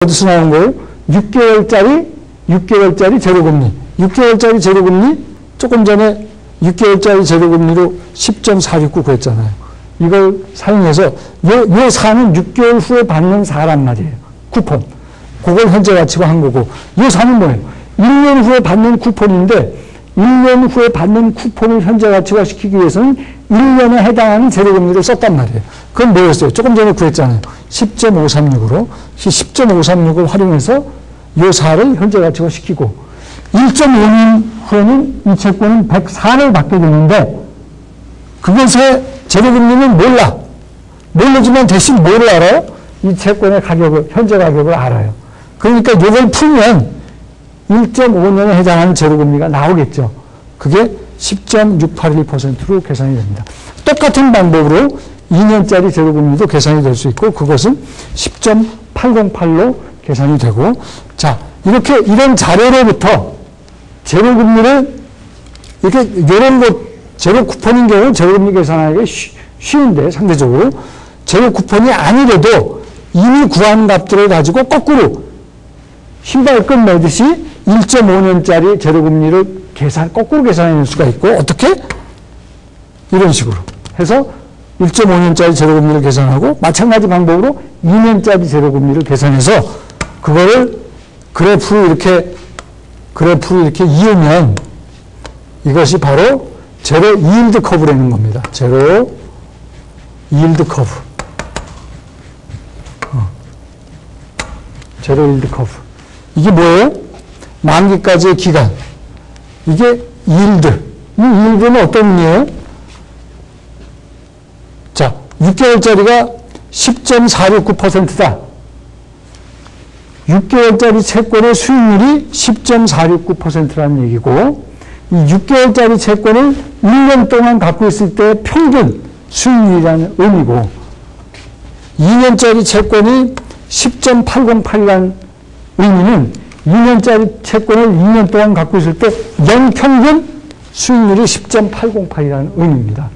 어디서 나온 거예요? 6개월짜리 제로금리. 6개월짜리 제로금리, 조금 전에 6개월짜리 제로금리로 10.469 구했잖아요. 이걸 사용해서, 요 사는 6개월 후에 받는 사란 말이에요. 쿠폰. 그걸 현재 가치로 한 거고. 요 사는 뭐예요? 1년 후에 받는 쿠폰인데, 1년 후에 받는 쿠폰을 현재 가치화 시키기 위해서는 1년에 해당하는 제로금리를 썼단 말이에요. 그건 뭐였어요? 조금 전에 구했잖아요. 10.536으로. 10.536을 활용해서 요 사를 현재 가치화 시키고, 1.5년 후에는 이 채권은 104를 받게 되는데, 그것의 제로금리는 몰라. 모르지만 대신 뭐를 알아요? 이 채권의 가격을, 현재 가격을 알아요. 그러니까 이걸 풀면 1.5년에 해당하는 제로금리가 나오겠죠. 그게 10.681%로 계산이 됩니다. 똑같은 방법으로 2년짜리 제로금리도 계산이 될 수 있고, 그것은 10.808로 계산이 되고, 자, 이런 자료로부터 제로금리를, 이렇게, 이런 것, 제로 쿠폰인 경우 제로금리 계산하기가 쉬운데, 상대적으로. 제로 쿠폰이 아니래도 이미 구한 값들을 가지고 거꾸로 신발끈 매듯이 1.5년짜리 제로금리를 거꾸로 계산해낼 수가 있고, 어떻게? 이런 식으로 해서 1.5년짜리 제로금리를 계산하고, 마찬가지 방법으로 2년짜리 제로금리를 계산해서, 그거를 그래프로 이렇게 이으면, 이것이 바로 제로 이일드 커브라는 겁니다. 제로 이일드 커브. 제로 이일드 커브. 이게 뭐예요? 만기까지의 기간. 이게 이일드. 이 이일드는 어떤 의미예요? 자, 6개월짜리가 10.469%다. 6개월짜리 채권의 수익률이 10.469%라는 얘기고, 이 6개월짜리 채권을 1년 동안 갖고 있을 때 평균 수익률이라는 의미고, 2년짜리 채권이 10.808이라는 의미는 2년짜리 채권을 2년 동안 갖고 있을 때 연평균 수익률이 10.808이라는 의미입니다.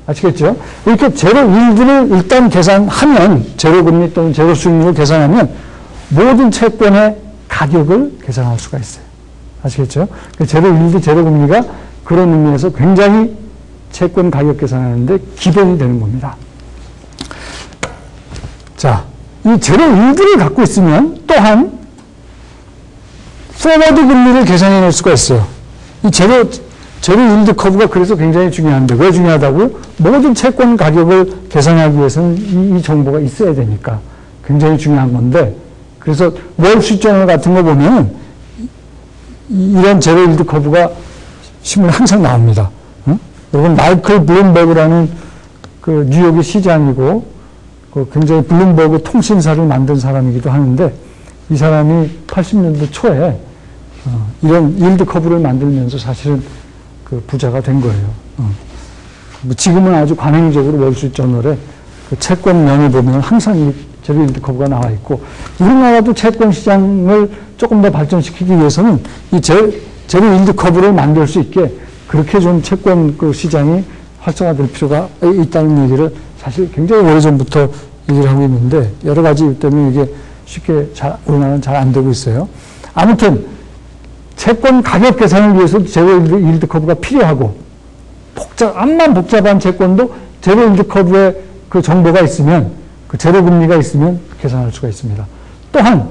아시겠죠? 이렇게 제로 일드를 일단 계산하면, 제로금리 또는 제로 수익률을 계산하면 모든 채권의 가격을 계산할 수가 있어요. 아시겠죠? 제로 일드, 제로금리가 그런 의미에서 굉장히 채권 가격 계산하는데 기본이 되는 겁니다. 자, 이 제로 일드를 갖고 있으면 또한 포워드 금리를 계산해낼 수가 있어요. 이 제로 일드 커브가 그래서 굉장히 중요한데, 왜 중요하다고요? 모든 채권 가격을 계산하기 위해서는 이 정보가 있어야 되니까 굉장히 중요한 건데, 그래서 월수저널 같은 거 보면 이런 제로 일드 커브가 신문에 항상 나옵니다. 응? 여러분 마이클 블룸버그라는 그 뉴욕의 시장이고, 그 굉장히 블룸버그 통신사를 만든 사람이기도 하는데, 이 사람이 80년대 초에 이런 일드 커브를 만들면서 사실은 그 부자가 된 거예요. 지금은 아주 관행적으로 월수저널에 그 채권면을 보면 항상 이 제로 일드 커브가 나와 있고, 우리나라도 채권 시장을 조금 더 발전시키기 위해서는 이 제로 일드 커브를 만들 수 있게 그렇게 좀 채권 그 시장이 활성화될 필요가 있다는 얘기를 사실 굉장히 오래전부터 얘기를 하고 있는데, 여러 가지 이유 때문에 이게 쉽게 우리나라는 잘 안 되고 있어요. 아무튼 채권 가격 계산을 위해서 제로 일드 커브가 필요하고, 암만 복잡한 채권도 제로 일드 커브에 그 정보가 있으면, 그 제로 금리가 있으면 계산할 수가 있습니다. 또한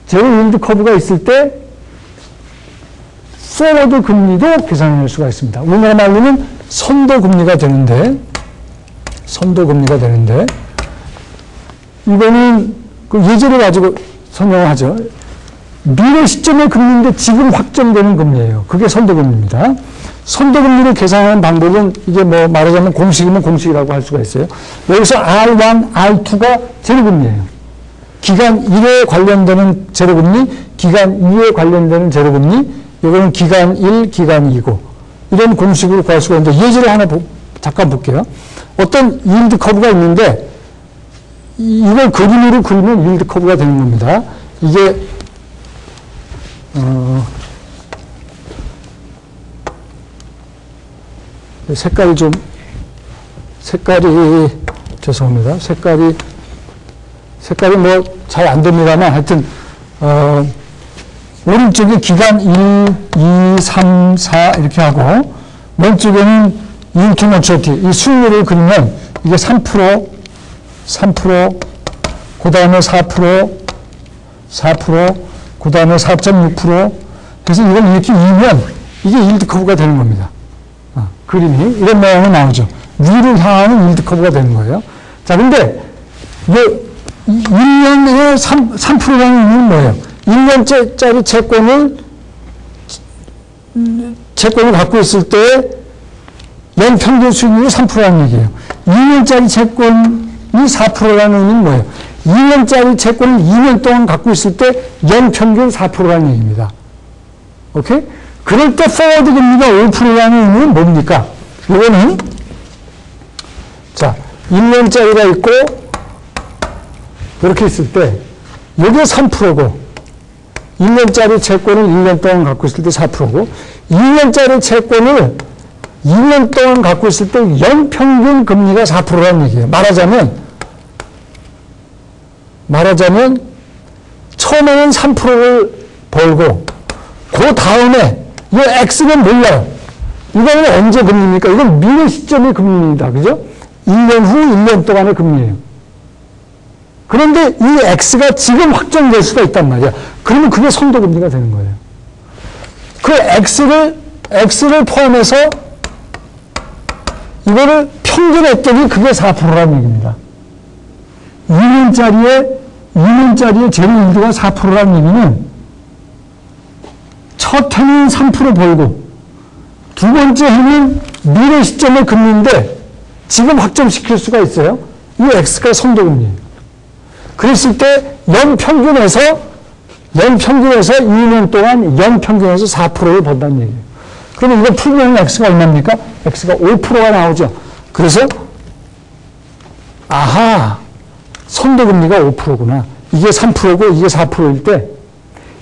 제로 일드 커브가 있을 때 포워드 금리도 계산할 수가 있습니다. 우리나라 말로는 선도 금리가 되는데, 이거는 그 예제를 가지고 설명하죠. 미래 시점의 금리인데 지금 확정되는 금리예요. 그게 선도금리입니다. 선도금리를 계산하는 방법은, 이게 뭐 말하자면 공식이면 공식이라고 할 수가 있어요. 여기서 R1, R2가 제로금리예요. 기간 1에 관련되는 제로금리, 기간 2에 관련되는 제로금리, 이거는 기간 1, 기간 2고, 이런 공식으로 구할 수가 있는데, 예제를 하나 잠깐 볼게요. 어떤 일드 커브가 있는데, 이걸 그림으로 그리면 일드 커브가 되는 겁니다. 이게 색깔이 죄송합니다. 색깔이 색깔이 뭐 잘 안 됩니다만 하여튼 오른쪽에 기간 1, 2, 3, 4 이렇게 하고 왼쪽에는 yield to maturity 이 수익률을 그리면 이게 3%, 3%, 그 다음에 4%, 4%, 그 다음에 4.6%. 그래서 이걸 이렇게 이면 이게 yield 커브가 되는 겁니다. 그림이 이런 모양이 나오죠. 위를 향하는 yield 커브가 되는 거예요. 자, 근데 이게 1년에 3%라는 의미는 뭐예요? 1년짜리 채권을 갖고 있을 때 연평균 수익률이 3%라는 얘기예요. 2년짜리 채권이 4%라는 의미는 뭐예요? 2년짜리 채권을 2년 동안 갖고 있을 때 연평균 4%라는 얘기입니다. 오케이? 그럴 때 포워드 금리가 5%라는 의미는 뭡니까? 이거는 자, 1년짜리가 있고 이렇게 있을 때 이게 3%고 1년짜리 채권을 1년 동안 갖고 있을 때 4%고 2년짜리 채권을 2년 동안 갖고 있을 때 연평균 금리가 4%라는 얘기예요. 말하자면 처음에는 3%를 벌고 그 다음에 이 X는 몰라요. 이거는 언제 금리입니까? 이건 미래 시점의 금리입니다. 그죠? 1년 후 1년 동안의 금리예요. 그런데 이 X가 지금 확정될 수가 있단 말이야. 그러면 그게 선도금리가 되는 거예요. 그 X를 포함해서 이거를 평균했더니 그게 4%라는 얘기입니다. 2년짜리의 제로 일도가 4%라는 얘기는 첫 해는 3% 벌고 두 번째 해는 미래 시점의 금리인데 지금 확정시킬 수가 있어요. 이 X가 선도금리예요. 그랬을 때 연평균에서 2년 동안 연평균에서 4%를 번다는 얘기예요. 그러면 이거 풀면 X가 얼마입니까? X가 5%가 나오죠. 그래서 아하, 선도금리가 5%구나. 이게 3%고 이게 4%일 때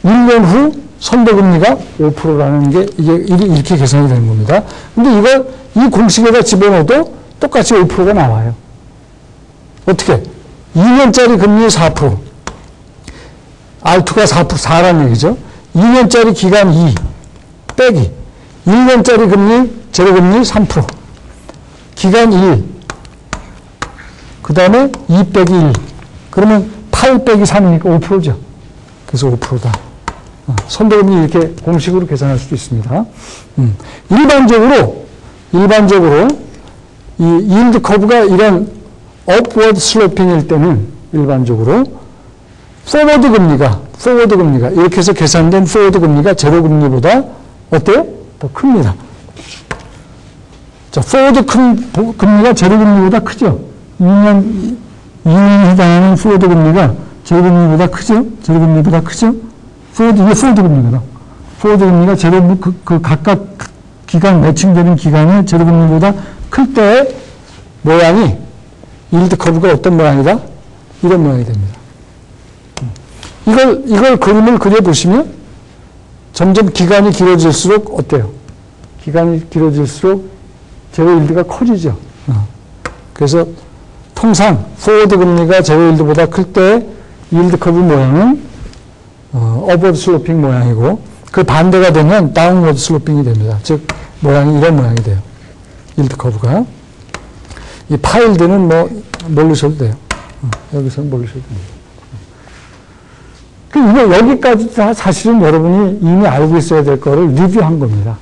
1년 후 선도금리가 5%라는 게 이렇게 계산이 되는 겁니다. 근데 이 공식에다 집어넣어도 똑같이 5%가 나와요. 어떻게? 2년짜리 금리 4%. R2가 4라는 얘기죠. 2년짜리 기간 2 빼기 1년짜리 금리, 제로금리 3%. 기간 1. 그 다음에 2 빼기 1. 그러면 8 빼기 3이니까 5%죠. 그래서 5%다. 선도금리 이렇게 공식으로 계산할 수도 있습니다. 일반적으로 이 yield 커브가 이런 upward sloping일 때는 일반적으로 포워드 금리가 이렇게 해서 계산된 포워드 금리가 제로 금리보다 어때요? 더 큽니다. 자, 포워드 금리가 제로 금리보다 크죠? 2년에 해당하는 포워드 금리가 제로 금리보다 크죠? 제로 금리보다 크죠? 이게 포워드 금리거든. 포워드 금리가 제로, 각각 기간, 매칭되는 기간에 제로 금리보다 클 때 모양이, yield 커브가 어떤 모양이다? 이런 모양이 됩니다. 이걸 그림을 그려보시면 점점 기간이 길어질수록 어때요? 기간이 길어질수록 제로 일드가 커지죠. 그래서 통상 포워드 금리가 제로 일드보다 클 때 yield 커브 모양은 업워드 슬로핑 모양이고 그 반대가 되면 다운워드 슬로핑이 됩니다. 즉 모양이 이런 모양이 돼요. yield 커브가. 이 파일드는 모르셔도 돼요. 여기서는 모르셔도 됩니다. 여기까지 다 사실은 여러분이 이미 알고 있어야 될 거를 리뷰한 겁니다.